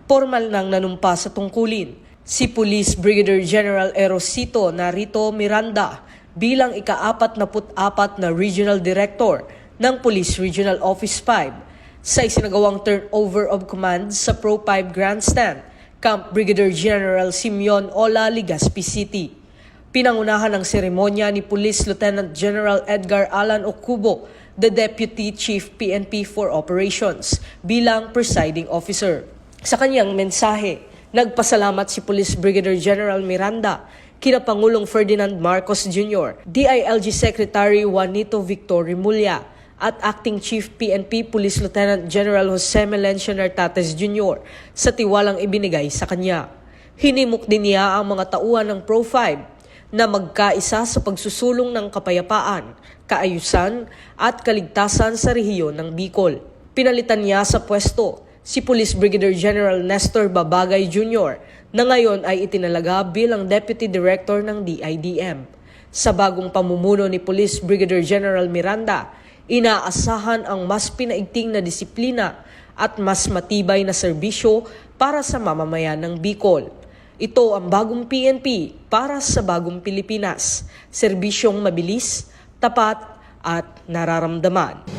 Formal nang nanumpa sa tungkulin si Police Brigadier General Erosito Narito Miranda bilang ika-44 na Regional Director ng Police Regional Office 5 sa isinagawang turnover of command sa Pro 5 Grandstand, Camp Brigadier General Simeon Ola, Legazpi City. Pinangunahan ng seremonya ni Police Lieutenant General Edgar Alan Ocubo, the Deputy Chief PNP for Operations, bilang presiding officer. Sa kanyang mensahe, nagpasalamat si Police Brigadier General Miranda kina Pangulong Ferdinand Marcos Jr., DILG Secretary Juanito Victor Rimulya at Acting Chief PNP Police Lieutenant General Jose Melencio Nartates Jr. sa tiwalang ibinigay sa kanya. Hinimok din niya ang mga tauhan ng Pro 5 na magkaisa sa pagsusulong ng kapayapaan, kaayusan at kaligtasan sa rehiyon ng Bicol. Pinalitan niya sa pwesto si Police Brigadier General Nestor Babagay Jr. na ngayon ay itinalaga bilang Deputy Director ng DIDM. Sa bagong pamumuno ni Police Brigadier General Miranda, inaasahan ang mas pinaigting na disiplina at mas matibay na serbisyo para sa mamamayan ng Bicol. Ito ang bagong PNP para sa bagong Pilipinas, serbisyong mabilis, tapat at nararamdaman.